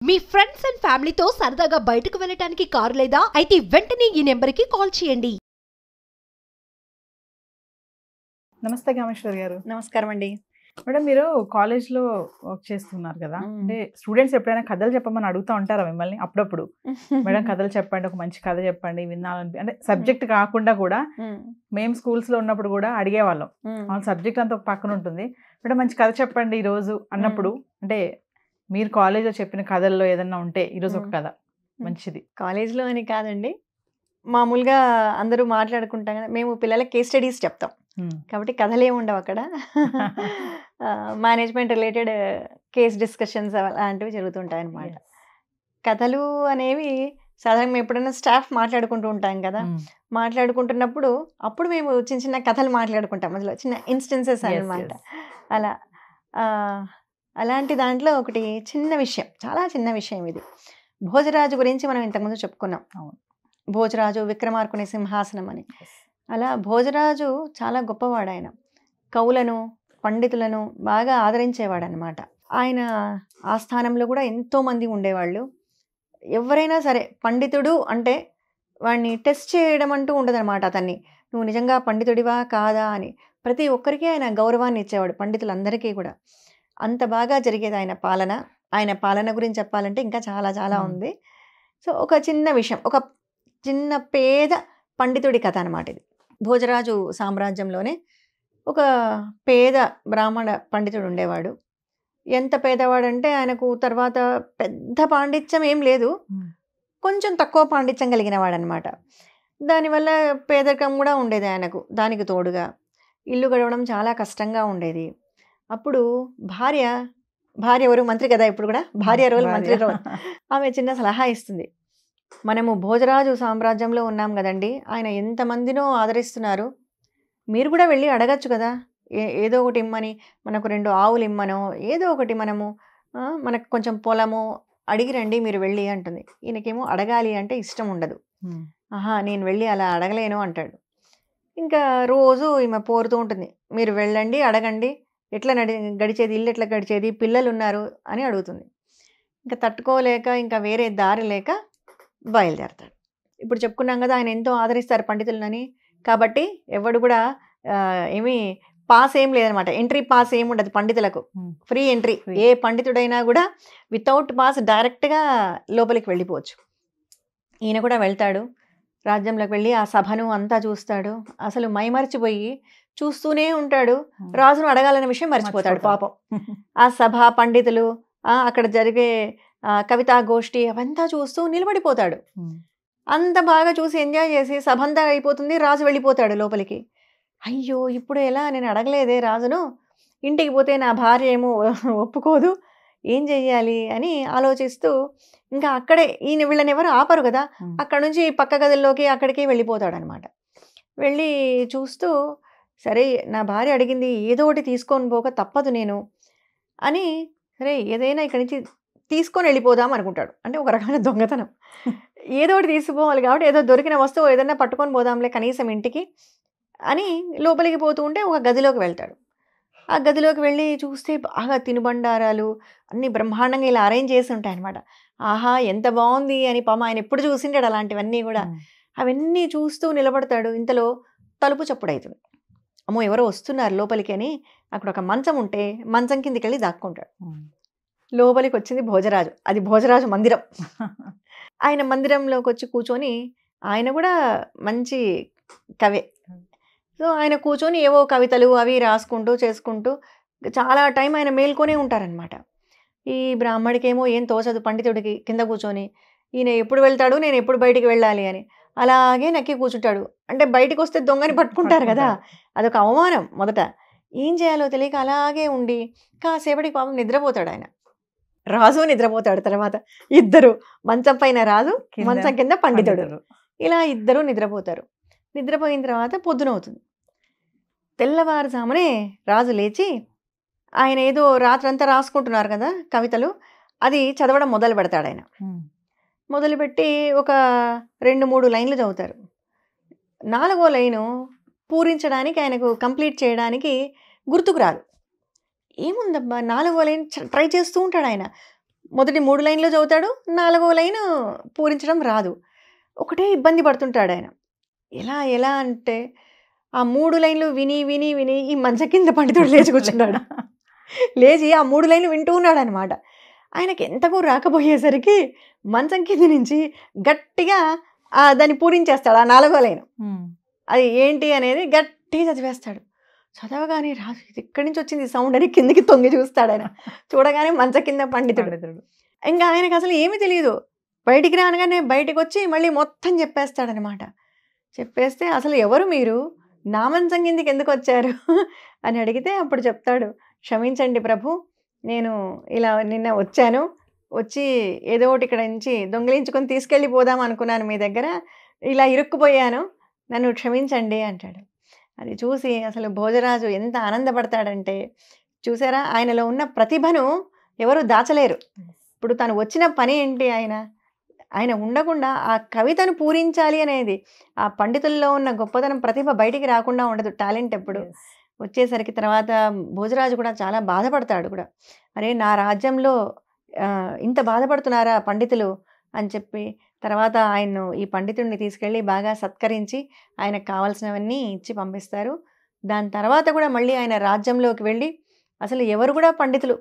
Me friends and ఫ్యామిలీతో సరదాగా బయటకు వెళ్ళటానికి కారు లేదా అయితే వెంటనే ఈ నెంబర్కి కాల్ చేయండి. నమస్తే కామేశ్వర్ గారు. నమస్కారం అండి. మేడం, మీరు కాలేజ్లో వర్క్ చేస్తున్నారు కదా, అంటే స్టూడెంట్స్ ఎప్పుడైనా కథలు చెప్పమని అడుగుతూ ఉంటారా మిమ్మల్ని అప్పుడప్పుడు? మేడం కథలు చెప్పండి, ఒక మంచి కథ చెప్పండి వినాలని. అంటే సబ్జెక్ట్ కాకుండా కూడా మేము స్కూల్స్లో ఉన్నప్పుడు కూడా అడిగేవాళ్ళం. వాళ్ళ సబ్జెక్ట్ అంతా ఒక పక్కన ఉంటుంది. మేడం మంచి కథ చెప్పండి ఈరోజు అన్నప్పుడు, అంటే మీరు కాలేజ్లో చెప్పిన కథల్లో ఏదన్నా ఉంటే ఈరోజు ఒక కథ మంచిది. కాలేజ్లో అని కాదండి, మామూలుగా అందరూ మాట్లాడుకుంటాం కదా, మేము పిల్లలకి కేస్ స్టడీస్ చెప్తాం కాబట్టి కథలు ఏమి ఉండవు అక్కడ. మేనేజ్మెంట్ రిలేటెడ్ కేస్ డిస్కషన్స్ అలాంటివి జరుగుతుంటాయి అన్నమాట. కథలు అనేవి సాధారణంగా ఎప్పుడైనా స్టాఫ్ మాట్లాడుకుంటూ ఉంటాం కదా, మాట్లాడుకుంటున్నప్పుడు అప్పుడు మేము చిన్న చిన్న కథలు మాట్లాడుకుంటాం, అందులో చిన్న ఇన్స్టెన్సెస్ అన్నమాట. అలా అలాంటి దాంట్లో ఒకటి చిన్న విషయం, చాలా చిన్న విషయం ఇది. భోజరాజు గురించి మనం ఇంతకుముందు చెప్పుకున్నాం. భోజరాజు విక్రమార్కుని సింహాసనం అని. అలా భోజరాజు చాలా గొప్పవాడు. ఆయన కవులను పండితులను బాగా ఆదరించేవాడు అనమాట. ఆయన ఆస్థానంలో కూడా ఎంతోమంది ఉండేవాళ్ళు. ఎవరైనా సరే పండితుడు అంటే వాడిని టెస్ట్ చేయడం అంటూ ఉండదన్నమాట. అతన్ని నువ్వు నిజంగా పండితుడివా కాదా అని ప్రతి ఒక్కరికి ఆయన గౌరవాన్ని ఇచ్చేవాడు, పండితులందరికీ కూడా. అంత బాగా జరిగేది ఆయన పాలన. ఆయన పాలన గురించి చెప్పాలంటే ఇంకా చాలా చాలా ఉంది. సో ఒక చిన్న విషయం, ఒక చిన్న పేద పండితుడి కథ అనమాట ఇది. భోజరాజు సామ్రాజ్యంలోనే ఒక పేద బ్రాహ్మణ పండితుడు ఉండేవాడు. ఎంత పేదవాడంటే ఆయనకు తర్వాత పెద్ద పాండిత్యం ఏం లేదు, కొంచెం తక్కువ పాండిత్యం కలిగిన వాడు అనమాట. దానివల్ల పేదరికం కూడా ఉండేది ఆయనకు. దానికి తోడుగా ఇల్లు గడవడం చాలా కష్టంగా ఉండేది. అప్పుడు భార్య ఎవరు, మంత్రి కదా ఇప్పుడు కూడా, భార్య రోల్ మంత్రి రోల్, ఆమె చిన్న సలహా ఇస్తుంది. మనము భోజరాజు సామ్రాజ్యంలో ఉన్నాం కదండి, ఆయన ఎంతమందినో ఆదరిస్తున్నారు, మీరు కూడా వెళ్ళి అడగచ్చు కదా, ఏదో ఒకటి ఇమ్మని, మనకు 2 ఆవులు ఇమ్మనో ఏదో ఒకటి, మనకు కొంచెం పొలము అడిగి రండి మీరు వెళ్ళి అంటుంది. ఈయనకేమో అడగాలి అంటే ఇష్టం ఉండదు. నేను వెళ్ళి అలా అడగలేను అంటాడు. ఇంకా రోజు ఈమె పోరుతూ ఉంటుంది, మీరు వెళ్ళండి అడగండి, ఎట్లా గడిచేది, ఇల్లు ఎట్లా గడిచేది, పిల్లలు ఉన్నారు అని అడుగుతుంది. ఇంకా తట్టుకోలేక ఇంకా వేరే దారి లేక బయలుదేరతాడు. ఇప్పుడు చెప్పుకున్నాం కదా ఆయన ఎంతో ఆదరిస్తారు పండితులని, కాబట్టి ఎవడు కూడా ఏమీ పాస్ ఏం లేదనమాట, ఎంట్రీ పాస్ ఏమి ఉండదు పండితులకు, ఫ్రీ ఎంట్రీ. ఏ పండితుడైనా కూడా వితౌట్ పాస్ డైరెక్ట్గా లోపలికి వెళ్ళిపోవచ్చు. ఈయన కూడా వెళ్తాడు, రాజ్యంలోకి వెళ్ళి ఆ సభను అంతా చూస్తాడు. అసలు మైమరిచిపోయి చూస్తూనే ఉంటాడు, రాజును అడగాలనే విషయం మర్చిపోతాడు పాపం. ఆ సభ, పండితులు, అక్కడ జరిగే కవితా గోష్ఠి అవంతా చూస్తూ నిలబడిపోతాడు. అంత బాగా చూసి ఎంజాయ్ చేసి సభ అంతా అయిపోతుంది, రాజు వెళ్ళిపోతాడు లోపలికి. అయ్యో ఇప్పుడు ఎలా, నేను అడగలేదే రాజును, ఇంటికి పోతే నా భార్య ఏమో ఒప్పుకోదు, ఏం చెయ్యాలి అని ఆలోచిస్తూ ఇంకా అక్కడే వీళ్ళని ఎవరు ఆపరు కదా, అక్కడ నుంచి పక్క గదుల్లోకి అక్కడికి వెళ్ళిపోతాడు అనమాట. వెళ్ళి చూస్తూ సరే నా భార్య అడిగింది, ఏదో ఒకటి తీసుకొని పోక తప్పదు నేను అని, సరే ఏదైనా ఇక్కడి నుంచి తీసుకొని వెళ్ళిపోదాం అనుకుంటాడు. అంటే ఒక రకమైన దొంగతనం, ఏదో ఒకటి తీసుకుపోవాలి కాబట్టి ఏదో దొరికిన వస్తువు ఏదైనా పట్టుకొని పోదాంలే కనీసం ఇంటికి అని లోపలికి పోతూ ఉంటే ఒక గదిలోకి వెళ్తాడు. ఆ గదిలోకి వెళ్ళి చూస్తే బాగా తినుబండారాలు అన్నీ బ్రహ్మాండంగా ఇలా అరేంజ్ చేసి ఉంటాయి అనమాట. ఆహా ఎంత బాగుంది అని పామ ఆయన ఎప్పుడు చూసింటాడు అలాంటివన్నీ కూడా. అవన్నీ చూస్తూ నిలబడతాడు. ఇంతలో తలుపు చప్పుడవుతుంది. అమ్మో ఎవరో వస్తున్నారు లోపలికి అని అక్కడ ఒక మంచం ఉంటే మంచం కిందికి వెళ్ళి దాక్కుంటాడు. లోపలికి వచ్చింది భోజరాజు. అది భోజరాజు మందిరం. ఆయన మందిరంలోకి వచ్చి కూర్చొని, ఆయన కూడా మంచి కవే. సో ఆయన కూర్చొని ఏవో కవితలు అవి రాసుకుంటూ చేసుకుంటూ చాలా టైం ఆయన మేల్కొనే ఉంటారనమాట. ఈ బ్రాహ్మడికేమో ఏం తోచదు పండితుడికి, కింద కూర్చొని ఈయన ఎప్పుడు వెళ్తాడు, నేను ఎప్పుడు బయటికి వెళ్ళాలి అని అలాగే నక్కి కూర్చుంటాడు. అంటే బయటకు వస్తే దొంగని పట్టుకుంటారు కదా, అదొక అవమానం. మొదట ఏం చేయాలో తెలియక అలాగే ఉండి కాసేపటికి పాపం నిద్రపోతాడు ఆయన. రాజు నిద్రపోతాడు. తర్వాత ఇద్దరు, మంచం పైన రాజు, మంచం కింద పండితుడు, ఇలా ఇద్దరు నిద్రపోతారు. నిద్రపోయిన తర్వాత పొద్దునవుతుంది. తెల్లవారుజామునే రాజు లేచి, ఆయన ఏదో రాత్రంతా రాసుకుంటున్నారు కదా కవితలు, అది చదవడం మొదలు పెడతాడు. ఆయన మొదలుపెట్టి ఒక 2-3 లైన్లు చదువుతారు. 4వ లైను పూరించడానికి ఆయనకు కంప్లీట్ చేయడానికి గుర్తుకు రాదు. ఏముందబ్బా 4వ లైన్ ట్రై చేస్తూ ఉంటాడు ఆయన. మొదటి 3 లైన్లు చదువుతాడు, 4వ లైను పూరించడం రాదు. ఒకటే ఇబ్బంది పడుతుంటాడు ఆయన. ఎలా అంటే ఆ 3 లైన్లు విని విని విని ఈ మంచం కింద పండితుడు లేచి కూర్చున్నాడు. లేచి ఆ 3 లైన్లు వింటూ ఉన్నాడనమాట. ఆయనకి ఎంతకు రాకపోయేసరికి మంచం కింద నుంచి గట్టిగా దాన్ని పూరించేస్తాడు ఆ 4వ లైను. అది ఏంటి అనేది గట్టిగా చదివేస్తాడు. చదవగానే రాజు ఇది ఎక్కడి నుంచి వచ్చింది సౌండ్ అని కిందకి తొంగి చూస్తాడు ఆయన. చూడగానే మంచం కింద పండితుడు. ఇంకా ఆయనకు అసలు ఏమీ తెలియదు. బయటికి రానగానే బయటకు వచ్చి మళ్ళీ మొత్తం చెప్పేస్తాడనమాట. చెప్పేస్తే అసలు ఎవరు మీరు, నా మంచం కిందకి ఎందుకు వచ్చారు అని అడిగితే అప్పుడు చెప్తాడు, క్షమించండి ప్రభు, నేను ఇలా నిన్న వచ్చాను, వచ్చి ఏదో ఒకటి ఇక్కడ నుంచి దొంగిలించుకొని తీసుకెళ్ళిపోదాం అనుకున్నాను మీ దగ్గర, ఇలా ఇరుక్కుపోయాను, నన్ను క్షమించండి అంటాడు. అది చూసి అసలు భోజరాజు ఎంత ఆనందపడతాడంటే, చూసారా ఆయనలో ఉన్న ప్రతిభను ఎవరు దాచలేరు. ఇప్పుడు తను వచ్చిన పని ఏంటి, ఆయన ఉండకుండా ఆ కవితను పూరించాలి అనేది, ఆ పండితుల్లో ఉన్న గొప్పతనం ప్రతిభ బయటికి రాకుండా ఉండదు. టాలెంట్ ఎప్పుడు వచ్చేసరికి తర్వాత భోజరాజు కూడా చాలా బాధపడతాడు కూడా. అరే నా రాజ్యంలో ఇంత బాధపడుతున్నారా పండితులు అని చెప్పి తర్వాత ఆయన్ను ఈ పండితుడిని తీసుకెళ్ళి బాగా సత్కరించి ఆయనకు కావాల్సినవన్నీ ఇచ్చి పంపిస్తారు. దాని తర్వాత కూడా మళ్ళీ ఆయన రాజ్యంలోకి వెళ్ళి అసలు ఎవరు కూడా పండితులు